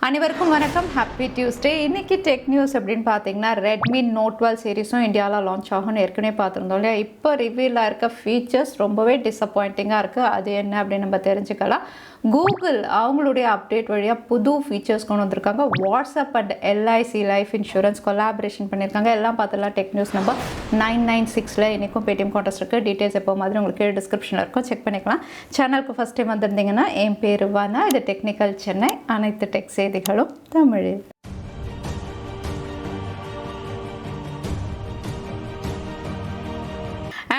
அனைவருக்கும் வணக்கம். Happy Tuesday. இன்னைக்கு டெக் நியூஸ் அப்படின்னு பார்த்தீங்கன்னா Redmi Note 12 சீரிஸும் இந்தியாவில் லான்ச் ஆகும்னு ஏற்கனவே பார்த்துருந்தோம் இல்லையா. இப்போ ரிவீலாக இருக்க ஃபீச்சர்ஸ் ரொம்பவே டிசப்பாயிண்டிங்காக இருக்குது. அது என்ன அப்படின்னு நம்ம தெரிஞ்சுக்கலாம். கூகுள் அவங்களுடைய அப்டேட் வழியாக புது ஃபீச்சர்ஸ் கொண்டு வந்திருக்காங்க. WhatsApp and LIC life insurance collaboration பண்ணியிருக்காங்க. எல்லாம் பார்த்துலாம் டெக் நியூஸ் நம்பர் 996 இன்றைக்கும் பேடிஎம் கான்டெஸ்ட் இருக்குது. டீட்டெயில்ஸ் எப்போ மாதிரி உங்களுக்கு டிஸ்கிரிப்ஷனில் இருக்கும், செக் பண்ணிக்கலாம். சேனலுக்கு ஃபஸ்ட் டைம் வந்திருந்தீங்கன்னா என் பேர் வானா, இது டெக்னிக்கல் சென்னை. அனைத்து டெக் செய்திகளும் தமிழில்.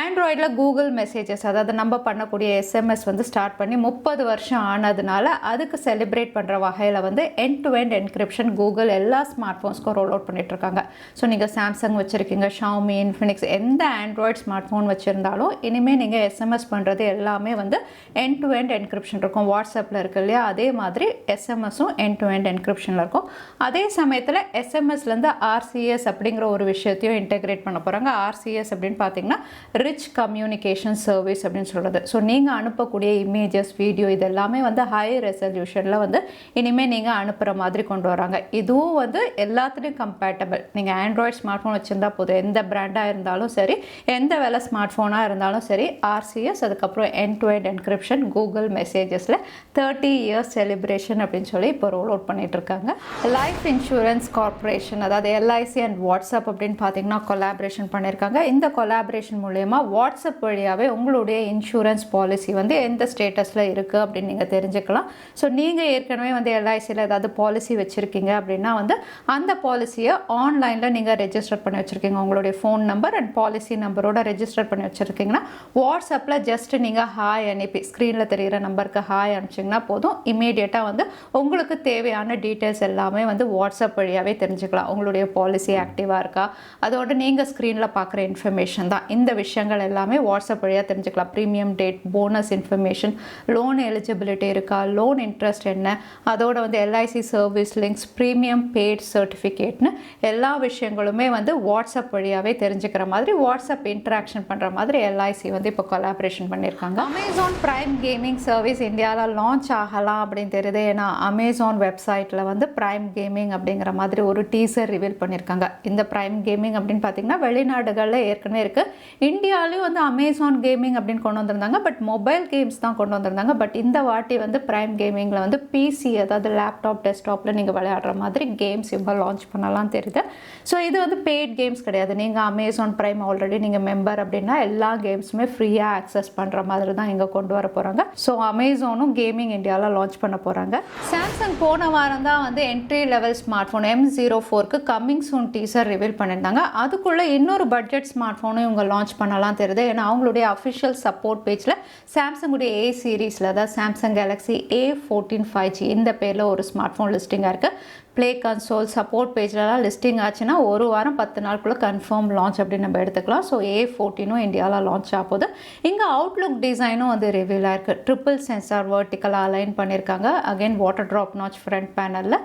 ஆண்ட்ராய்டில் கூகுள் மெசேஜஸ், அதாவது நம்ம பண்ணக்கூடிய எஸ்எம்எஸ் வந்து ஸ்டார்ட் பண்ணி 30 வருஷம் ஆனதுனால அதுக்கு செலிப்ரேட் பண்ணுற வகையில் வந்து end to end encryption Google எல்லா ஸ்மார்ட் ஃபோன்ஸ்க்கும் ரோல் அவுட் பண்ணிகிட்ருக்காங்க. ஸோ நீங்கள் சாம்சங் வச்சுருக்கீங்க, ஷாமி, இன்ஃபினிக்ஸ், எந்த ஆண்ட்ராய்ட் ஸ்மார்ட் ஃபோன் வச்சுருந்தாலும் இனிமேல் நீங்கள் எஸ்எம்எஸ் பண்ணுறது எல்லாமே வந்து எண்ட் டு எண்ட் என்கிரிப்ஷன் இருக்கும். வாட்ஸ்அப்பில் இருக்கு இல்லையா, அதே மாதிரி எஸ்எம்எஸும் எண்ட் டு எண்ட் என்கிரிப்ஷனில் இருக்கும். அதே சமயத்தில் எஸ்எம்எஸ்லேருந்து ஆர்சிஎஸ் அப்படிங்கிற ஒரு விஷயத்தையும் இன்டெகிரேட் பண்ண போகிறாங்க. ஆர்சிஎஸ் அப்படின்னு பார்த்தீங்கன்னா ரிச் கம்யூனிகேஷன் சர்வீஸ் அப்படின்னு சொல்கிறது. ஸோ நீங்கள் அனுப்பக்கூடிய இமேஜஸ், வீடியோ இது எல்லாமே வந்து ஹை ரெசல்யூஷனில் வந்து இனிமேல் நீங்கள் அனுப்புகிற மாதிரி கொண்டு வராங்க. இதுவும் வந்து எல்லாத்துலேயும் கம்பேட்டபிள். நீங்கள் ஆண்ட்ராய்ட் ஸ்மார்ட் ஃபோன் வச்சுருந்தா போதும், எந்த பிராண்டாக இருந்தாலும் சரி, எந்த வேலை ஸ்மார்ட் ஃபோனாக இருந்தாலும் சரி, ஆர்சிஎஸ் அதுக்கப்புறம் end to end encryption Google மெசேஜஸில் 30 இயர்ஸ் செலிப்ரேஷன் அப்படின்னு சொல்லி இப்போ ரோல் அவுட் பண்ணிட்டு இருக்காங்க. லைஃப் இன்சூரன்ஸ் கார்பரேஷன், அதாவது எல்ஐசி அண்ட் வாட்ஸ்அப் அப்படின்னு பார்த்தீங்கன்னா கொலாபரேஷன் பண்ணியிருக்காங்க. இந்த கொலாபரேஷன் மூலயமா வாட்ஸ்அப் வழியாகவே உங்களுடைய இன்சூரன்ஸ் பாலிசி வந்து எந்த ஸ்டேட்டஸில் இருக்குது அப்படின்னு நீங்கள் தெரிஞ்சுக்கலாம். ஸோ நீங்கள் ஏற்கனவே வந்து எல்ஐசியில் ஏதாவது பாலிசி வச்சுருக்கீங்க அப்படின்னா வந்து அந்த பாலிசியை ஆன்லைனில் நீங்கள் ரெஜிஸ்டர் பண்ணி வச்சுருக்கீங்க. உங்களுடைய ஃபோன் நம்பர் அண்ட் பாலிசி நம்பரோட ரெஜிஸ்டர் பண்ணி வச்சுருக்கீங்கன்னா வாட்ஸ்அப்பில் ஜஸ்ட் நீங்கள் ஹாய் அனுப்பி ஸ்க்ரீனில் தெரிகிற நம்பருக்கு ஹாய் அனுப்பிச்சிங்கன்னா போதும். இமீடியட்டாக வந்து உங்களுக்கு தேவையான டீட்டெயில்ஸ் எல்லாமே வந்து வாட்ஸ்அப் வழியாகவே தெரிஞ்சுக்கலாம். உங்களுடைய பாலிசி ஆக்டிவாக இருக்கா, அதோட நீங்கள் ஸ்க்ரீனில் பார்க்குற இன்ஃபர்மேஷன் தான். இந்த விஷயங்கள் எல்லாமே வாட்ஸ்அப் வழியாக தெரிஞ்சுக்கலாம். Premium date, bonus information, loan eligibility இருக்கா, லோன் இன்ட்ரெஸ்ட் என்ன, அதோட வந்து LIC service links, premium paid சர்டிஃபிகேட்னு எல்லா விஷயங்களுமே வந்து வாட்ஸ்அப் வழியாகவே தெரிஞ்சுக்கிற மாதிரி, வாட்ஸ்அப் இன்ட்ராக்ஷன் பண்ணுற மாதிரி எல்ஐசி வந்து இப்போ கொலாபரேஷன் பண்ணியிருக்காங்க. அமேசான் பிரைம் கேமிங் சர்வீஸ் இந்தியாவில் லான்ச் ஆகலாம் அப்படின்னு தெரியுது. ஏன்னா அமேசான் வெப்சைட்டில் வந்து பிரைம் கேமிங் அப்படிங்கிற மாதிரி ஒரு டீசர் ரிவீல் பண்ணியிருக்காங்க. இந்த பிரைம் கேமிங் அப்படின்னு பார்த்தீங்கன்னா வெளிநாடுகளில் ஏற்கனவே இருக்குது. இந்தியாவிலையும் வந்து அமேசான் கேமிங் அப்படின்னு கொண்டு வந்திருந்தாங்க. பட் மொபைல் கேம்ஸ் தான் கொண்டு வந்திருந்தாங்க. பட் இந்த வாட்டி வந்து பிரைம் கேமிங்கில் வந்து பிசி, அதாவது லேப்டாப், டெஸ்க்டாப்பில் நீங்கள் விளையாடுற மாதிரி கேம்ஸ் இப்போ லான்ச் பண்ணலாம் தெரியுது. ஸோ இது வந்து பெய்ட் கேம்ஸ் கிடையாது. நீங்கள் அமேசான் பிரைம் ஆல்ரெடி நீங்கள் மெம்பர் அப்படின்னா எல்லா கேம்ஸுமே ஃப்ரீயாக ஆக்சஸ் பண்ணுற மாதிரி தான் இங்கே கொண்டு வர போகிறாங்க. ஸோ அமேசானும் கேமிங் இந்தியாவில் லான்ச் பண்ண போகிறாங்க. சாம்சங் போன வாரம் தான் வந்து என்ட்ரி லெவல் ஸ்மார்ட் ஃபோன் M04க்கு கம்மிங் சூன் டீசர் ரிவீல் பண்ணியிருந்தாங்க. அதுக்குள்ளே இன்னொரு பட்ஜெட் ஸ்மார்ட் ஃபோனும் இவங்க லான்ச் பண்ணலாம் தெரியுது. ஏன்னா அவங்களுடைய அஃபிஷியல் சப்போர்ட் பேஜில் சாம்சங்குடைய A சீரீஸில், அதாவது சாம்சங் கேலக்ஸி A14 5G இந்த பேரில் ஒரு ஸ்மார்ட் ஃபோன் லிஸ்டிங்காக இருக்குது. ப்ளே கன்சோல் சப்போர்ட் பேஜ்லலாம் லிஸ்டிங் ஆச்சுன்னா ஒரு வாரம் 10 நாளுக்குள்ளே கன்ஃபார்ம் லான்ச் அப்படின்னு நம்ம எடுத்துக்கலாம். ஸோ A14 இந்தியாவில் லான்ச் ஆகுது. இங்கே அவுட்லுக் டிசைனும் வந்து ரிவீலாக இருக்குது. ட்ரிபிள் சென்சார் வெர்டிக்கலாக அலைன் பண்ணியிருக்காங்க. Again water drop notch front பேனலில்.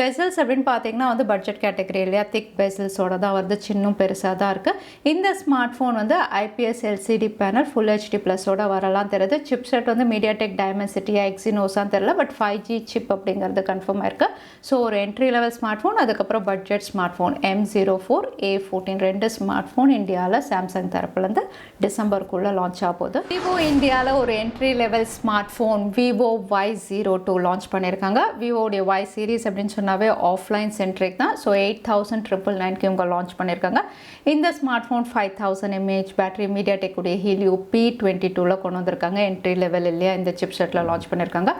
பெசல்ஸ் அப்படின்னு பார்த்தீங்கன்னா வந்து பட்ஜெட் கேட்டகரி இல்லையா, திக் பெசல்ஸோட தான் வருது, சின்னும் பெருசாக தான் இருக்குது. இந்த ஸ்மார்ட் ஃபோன் வந்து IPS LCD panel full HD ப்ளஸோட வரலாம் தெரியுது. சிப் செட் வந்து மீடியாடெக் டைமென்சிட்டி எக்ஸினோஸான்னு தெரியல, பட் 5G சிப் அப்படிங்கிறது கன்ஃபார்மாக இருக்குது. ஸோ ஒரு என்ட்ரி லெவல் ஸ்மார்ட் ஃபோன், அதுக்கப்புறம் budget smart phone M04, A14 ரெண்டு ஸ்மார்ட் ஃபோன் இந்தியாவில் சாம்சங் தரப்புலேருந்து டிசம்பருக்குள்ளே லான்ச் ஆகுது. விவோ இந்தியாவில் ஒரு entry level smart phone Vivo Y02 launch பண்ணியிருக்காங்க. விவோடைய Y சீரீஸ் அப்படின்னு சொன்னாவே ஆஃப்லைன் சென்ட்ரிக் தான். ஸோ 8999க்கு இவங்க லான்ச் பண்ணியிருக்காங்க. இந்த ஸ்மார்ட் ஃபோன் 5000 mAh பேட்டரி, மீடியாடெக்குடைய ஹீலியோ P22 கொண்டு வந்திருக்காங்க. என்ட்ரி லெவல் இல்லையா, இந்த சிப் செட்டில் லான்ச் பண்ணியிருக்காங்க.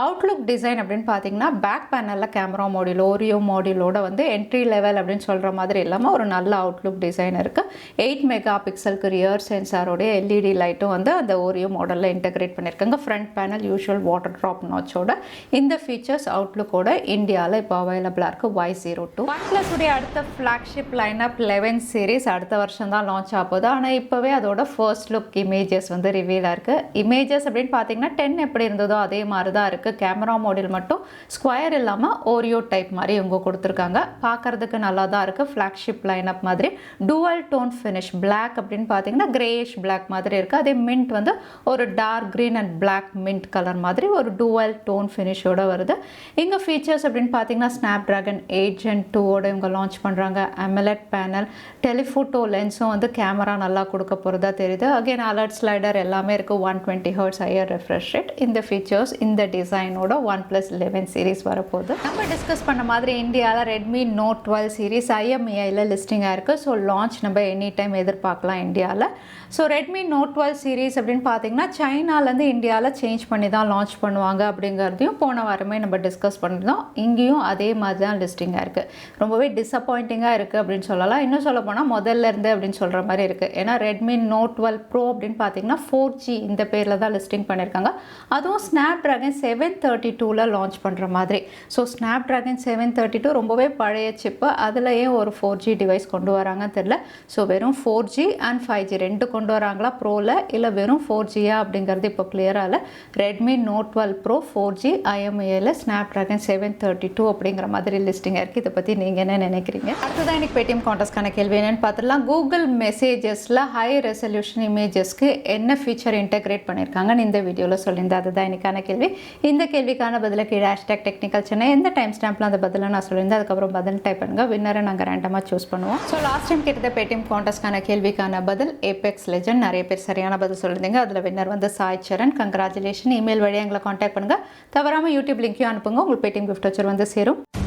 அவுட்லுக் டிசைன் அப்படின்னு பார்த்தீங்கன்னா பேக் பேனலில் கேமரா மாடியூல், ஓரியோ மாடியூலோட வந்து என்ட்ரி லெவல் அப்படின்னு சொல்கிற மாதிரி இல்லாமல் ஒரு நல்ல அவுட்லுக் டிசைன் இருக்குது. 8 மெகா பிக்சலுக்கு ரியர் சென்சாரோடைய LED லைட்டும் வந்து அந்த ஓரியோ மாடலில் இன்டெகிரேட் பண்ணியிருக்காங்க. Front panel usual water drop நாச்சோட இந்த ஃபீச்சர்ஸ் அவுட்லுக்கோட இந்தியாவில் இப்போ அவைலபிளாக இருக்குது Y02. OnePlus உடைய அடுத்த ஃப்ளாக்ஷிப் லைனப் 11 சீரீஸ் அடுத்த வருஷம் தான் லான்ச் ஆகுது. ஆனால் இப்போவே அதோட ஃபர்ஸ்ட் லுக் இமேஜஸ் வந்து ரிவீலாக இருக்குது. இமேஜஸ் அப்படின்னு பார்த்தீங்கன்னா 10 எப்படி இருந்ததோ அதே மாதிரி தான் இருக்குது. கேமரா மாடியூல் மட்டும் ஸ்கொயர் இல்லாமல் ஓரியோ டைப் மாதிரி இவங்க கொடுத்துருக்காங்க. பார்க்குறதுக்கு நல்லா தான் இருக்குது. ஃப்ளாக்ஷிப் லைனப் மாதிரி டூவல் டோன் ஃபினிஷ். பிளாக் அப்படின்னு பார்த்தீங்கன்னா கிரேயிஷ் பிளாக் மாதிரி இருக்குது. அதே மின்ட் வந்து ஒரு dark green and black mint colour மாதிரி ஒரு டூவல் டோன் ஃபினிஷோட வருது. இங்கே ஃபீச்சர்ஸ் அப்படின்னு பார்த்தீங்கன்னா ஸ்னாப் ட்ராகன் 8 Gen 2 இவங்க லான்ச் பண்ணுறாங்க. அமலட் பேனல், டெலிஃபோட்டோ லென்ஸும் வந்து கேமரா நல்லா கொடுக்க போகிறதா தெரியுது. அகைன் அலர்ட் ஸ்லைடர் எல்லாமே இருக்குது. 120 Hz ஹையர் ரெஃப்ரெஷ் ரேட். இந்த ஃபீச்சர்ஸ் இந்த டிசைனோட OnePlus 11 சீரிஸ் வரப்போகுது. நம்ம டிஸ்கஸ் பண்ண மாதிரி இந்தியாவில் ரெட்மி நோட் 12 சீரிஸ் IMEIயில் லிஸ்டிங்காக இருக்குது. ஸோ லான்ச் நம்ம எனி டைம் எதிர்பார்க்கலாம் இந்தியாவில். ஸோ ரெட்மி நோட் 12 சீரிஸ் அப்படின்னு பார்த்தீங்கன்னா சைனாலேருந்து இந்தியாவில் சேஞ்ச் பண்ணி தான் லான்ச் பண்ணுவாங்க அப்படிங்கிறதையும் போன வாரமே நம்ம டிஸ்கஸ் பண்ணியிருந்தோம். இங்கேயும் அதே மாதிரி தான் லிஸ்டிங்காக இருக்குது. ரொம்பவே டிசப்பாயிண்டிங்காக இருக்குது அப்படின்னு சொல்லலாம். இன்னும் சொல்ல போனால் முதல்ல இருந்து அப்படின்னு சொல்கிற மாதிரி இருக்குது. ஏன்னா ரெட்மி நோட் 12 ப்ரோ அப்படின்னு பார்த்தீங்கன்னா 4G இந்த பேரில் தான் லிஸ்டிங் பண்ணியிருக்காங்க. அதுவும் ஸ்னாப் ட்ராகன் 732 லான்ச் பண்ணுற மாதிரி. ஸோ ஸ்னாப் ட்ராகன் 732 ரொம்பவே பழைய சிப்பு. அதில் ஏன் ஒரு 4G டிவைஸ் கொண்டு வராங்கன்னு தெரியல. ஸோ வெறும் 4G அண்ட் 5G ரெண்டு கொண்டு வராங்களா ப்ரோவில், இல்லை வெறும் 4Gயா அப்படிங்கிறது இப்போ கிளியராக இல்லை. ரெட்மி நோட் 12 ப்ரோ 4G IMEIயில் ஸ்னாப் ட்ராகன் 732 அப்படிங்கிற மாதிரி லிஸ்டிங் இருக்குது. இதை பற்றி நீங்கள் என்ன நினைக்கிறீங்க? அடுத்ததான் எனக்கு பேடிஎம் கான்டெஸ்ட்கான கேள்வி என்னென்னு பார்த்துடலாம். கூகுள் மெசேஜஸில் ஹை ரெசல்யூஷன் இமேஜஸ்க்கு என்ன ஃபீச்சர் இன்டெகிரேட் பண்ணியிருக்காங்கன்னு இந்த வீடியோவில் சொல்லியிருந்தேன். அதுதான் எனக்கான கேள்வி. இந்த கேள்விக்கான பதிலை கீழே #டெக்னிக்கல் சென்னை எந்த டைம் ஸ்டாம்பில் அந்த பதிலை நான் சொல்லியிருந்தேன். அதுக்கப்புறம் பதில் டைப் பண்ணுங்கள். வின்னரை நாங்கள் ரேண்டமாக சூஸ் பண்ணுவோம். ஸோ லாஸ்ட் டைம் கேட்டத பேடிஎம் கான்டெஸ்ட்கான கேள்விக்கான பதில் ஏபெக்ஸ் லெஜண்ட். நிறைய பேர் சரியான பதில் சொல்லியிருந்தீங்க. அதில் வின்னர் வந்து சாய் சரண். கங்க்ராச்சுலேஷன். இமெயில் வழியாக எங்களை காண்டாக்ட் பண்ணுங்கள். தவறாமல் யூடியூப் லிங்க்கையும் அனுப்புங்க. உங்களுக்கு பேடிஎம் கிஃப்ட் வச்சர் வந்து சேரும்.